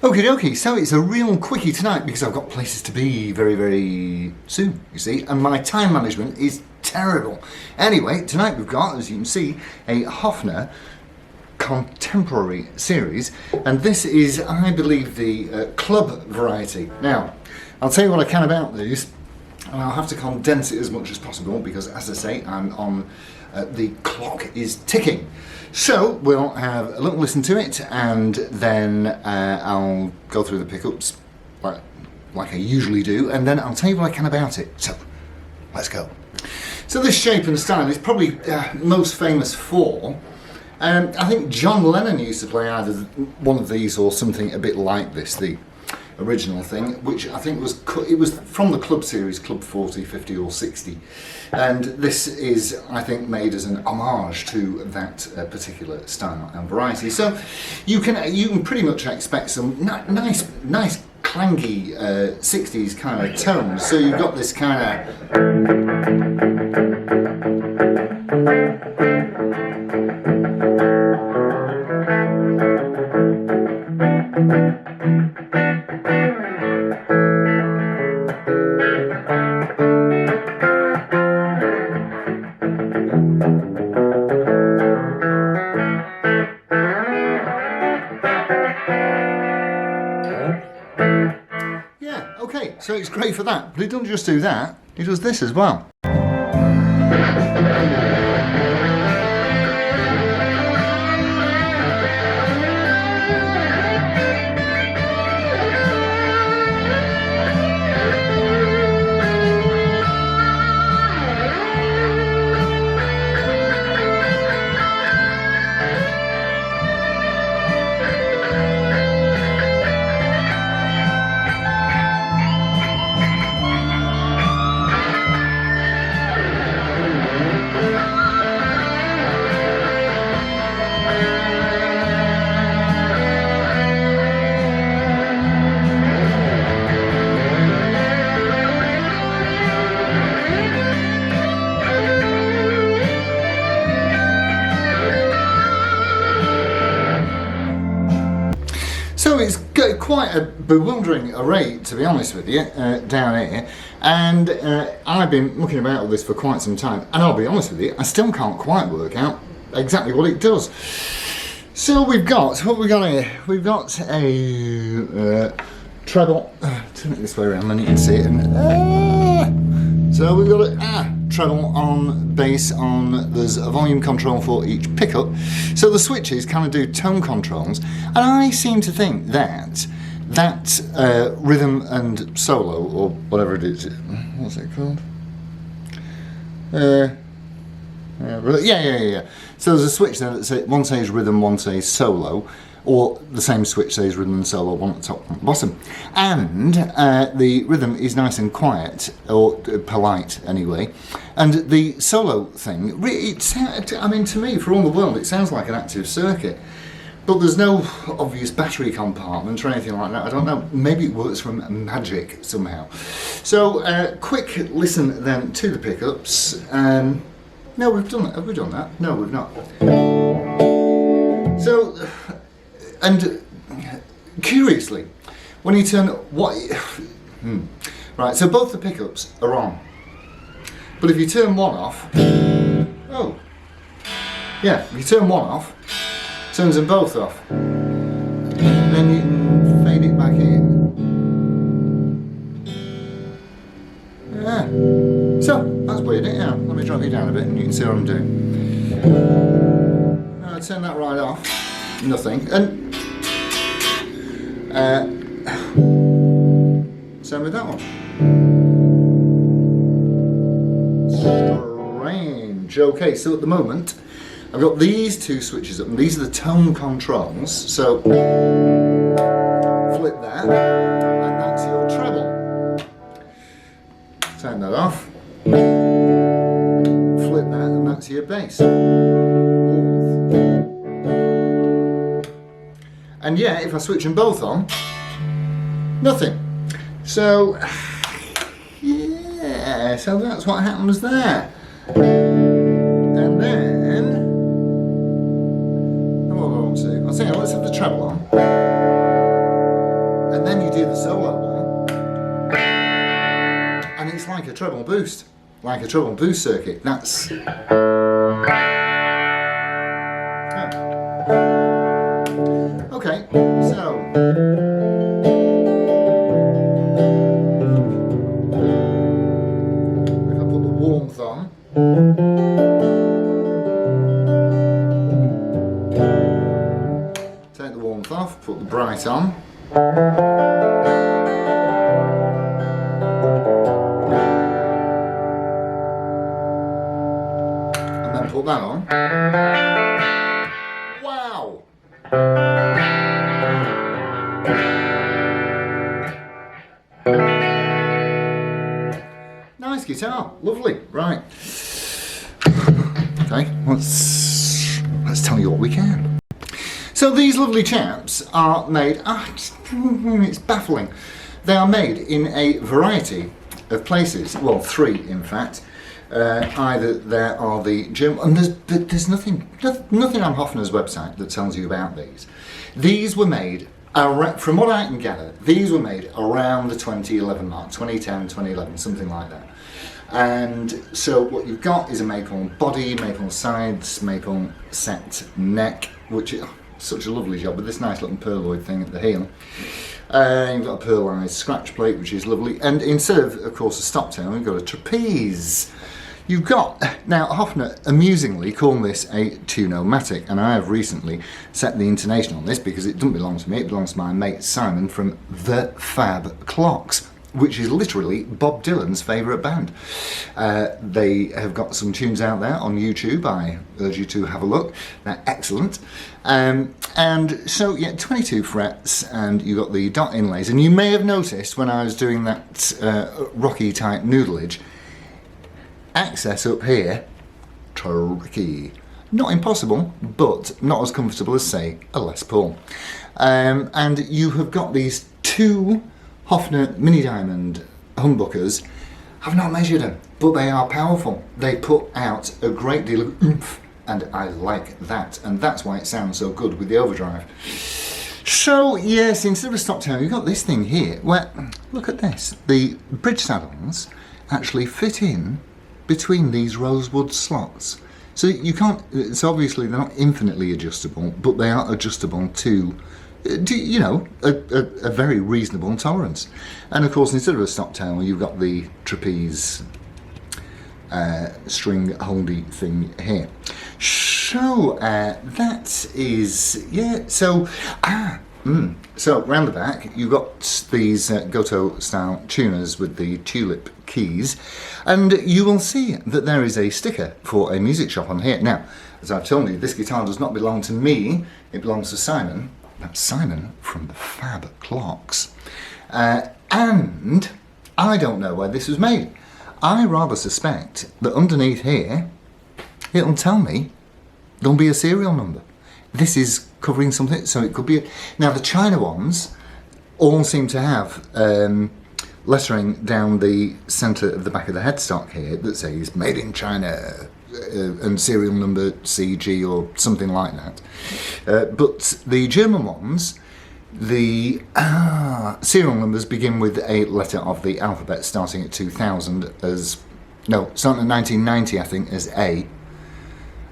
Okie dokie, so it's a real quickie tonight because I've got places to be very, very soon, you see, and my time management is terrible. Anyway, tonight we've got, as you can see, a Hofner Contemporary Series, and this is, I believe, the club variety. Now, I'll tell you what I can about these, and I'll have to condense it as much as possible because, as I say, I'm on, the clock is ticking. So we'll have a little listen to it, and then I'll go through the pickups like I usually do, and then I'll tell you what I can about it. So let's go. So this shape and style is probably most famous for, I think John Lennon used to play either one of these or something a bit like this, the original thing, which I think it was from the Club series, Club 40, 50 or 60, and this is, I think, made as an homage to that particular style and variety. So you can pretty much expect some nice clangy 60s kind of tones. So you've got this kind okay, so it's great for that, but it doesn't just do that, it does this as well. So it's got quite a bewildering array, to be honest with you, down here, and I've been looking about all this for quite some time, and I'll be honest with you, I still can't quite work out exactly what it does. So what we've got here? We've got a treble, turn it this way around then you can see it, so we've got a treble on bass on, there's a volume control for each pickup, so the switches kind of do tone controls, and I seem to think that rhythm and solo, or whatever it is, what's it called? Yeah. So there's a switch there that says, one says rhythm, one says solo, or the same switch says rhythm and solo, one at the top, one at the bottom. And the rhythm is nice and quiet, or polite anyway. And the solo thing, I mean, to me, for all the world, it sounds like an active circuit. But there's no obvious battery compartment or anything like that. I don't know, maybe it works from magic somehow. So, quick listen then to the pickups. No, we've done that. Have we done that? No, we've not. So, and curiously, when you turn right, so both the pickups are on, but if you turn one off, if you turn one off, turns them both off, then you can fade it back in. So that's weird, isn't it? Let me drop you down a bit and you can see what I'm doing. I'll turn that right off. Nothing. And same with that one. Strange. Okay, so at the moment I've got these two switches up, and these are the tone controls. So flip that, and that's your treble. Turn that off. Flip that, and that's your bass. And yeah, if I switch them both on, nothing. So, yeah, so that's what happens there. And then, what do I want to do? I'll say, let's have the treble on. the solo one, and it's like a treble boost circuit. That's okay. So if I put the warmth on. Take the warmth off, put the bright on. And then put that on. Wow! Nice guitar, lovely, right. Okay, let's tell you what we can. So these lovely chaps are made, it's baffling. They are made in a variety of places, well 3 in fact. Either there are the German, and there's nothing on Hofner's website that tells you about these. These were made, from what I can gather, these were made around the 2011 mark, 2010, 2011, something like that. And so what you've got is a maple body, maple sides, maple set neck, which is such a lovely job with this nice little pearloid thing at the heel. You've got a pearlised scratch plate, which is lovely. And instead of course, a stop tail, we've got a trapeze. You've got, now Hofner amusingly call this a tune-o-matic, and I have recently set the intonation on this because it doesn't belong to me, it belongs to my mate Simon from The Fab Clocks, which is literally Bob Dylan's favourite band. They have got some tunes out there on YouTube. I urge you to have a look. They're excellent. And so, yeah, 22 frets, and you got the dot inlays. And you may have noticed when I was doing that rocky type noodleage, access up here, tricky. Not impossible, but not as comfortable as, say, a Les Paul. And you have got these 2 Hofner Mini Diamond humbuckers. I've not measured them, but they are powerful. They put out a great deal of oomph, and I like that, and that's why it sounds so good with the overdrive. So yes, instead of a stop tail, you've got this thing here where, look at this, the bridge saddles actually fit in between these rosewood slots. So you can't, so obviously they're not infinitely adjustable, but they are adjustable to you know, a very reasonable tolerance. And of course, instead of a stop tail, you've got the trapeze string holdy thing here. So that is, yeah, so so round the back you've got these Goto style tuners with the tulip keys, and you will see that there is a sticker for a music shop on here. Now, as I've told you, this guitar does not belong to me, it belongs to Simon. That's Simon from the Fab Clocks. And I don't know where this was made. I rather suspect that underneath here, it'll tell me there'll be a serial number. This is covering something, so it could be... Now, the China ones all seem to have lettering down the centre of the back of the headstock here that says Made in China, and serial number CG or something like that. But the German ones, the serial numbers begin with a letter of the alphabet starting at 2000 as... No, starting at 1990, I think, as A.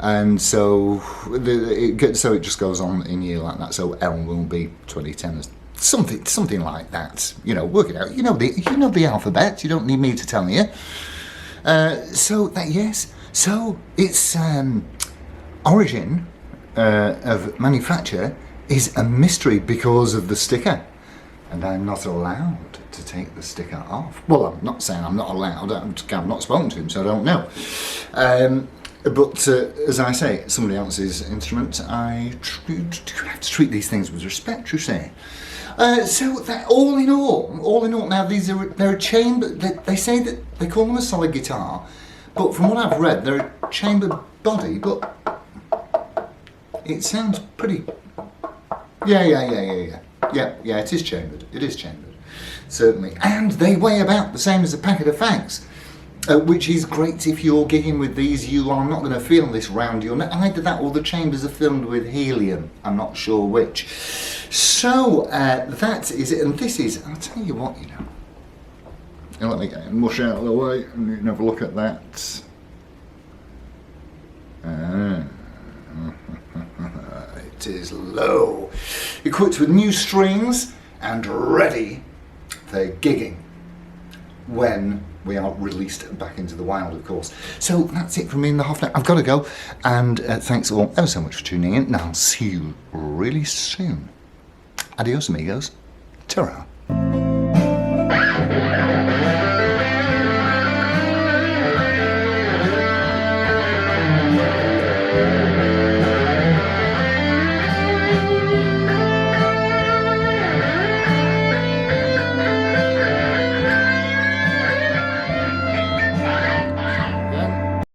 And so it just goes on in year like that. So L will be 2010 as something like that. You know, work it out. You know the alphabet. You don't need me to tell you. So that, yes. So its origin of manufacture is a mystery because of the sticker, and I'm not allowed to take the sticker off. Well, I'm not saying I'm not allowed. I've not spoken to him, so I don't know. But as I say, somebody else's instrument, I have to treat these things with respect, you say. So that all in all, now they're a chamber. They say that they call them a solid guitar, but from what I've read, they're a chambered body. But it sounds pretty. Yeah. It is chambered. It is chambered, certainly, and they weigh about the same as a packet of fags. Which is great if you're gigging with these. You are not going to feel this round your neck. Either that or the chambers are filled with helium. I'm not sure which. So that is it, and this is, I'll tell you what, you know. Now let me get mush out of the way and you can have a look at that. It is low. Equipped with new strings and ready for gigging when we are released back into the wild, of course. So that's it from me and the Hofner. I've got to go, and thanks all ever so much for tuning in, and I'll see you really soon. Adios, amigos. Ta-ra.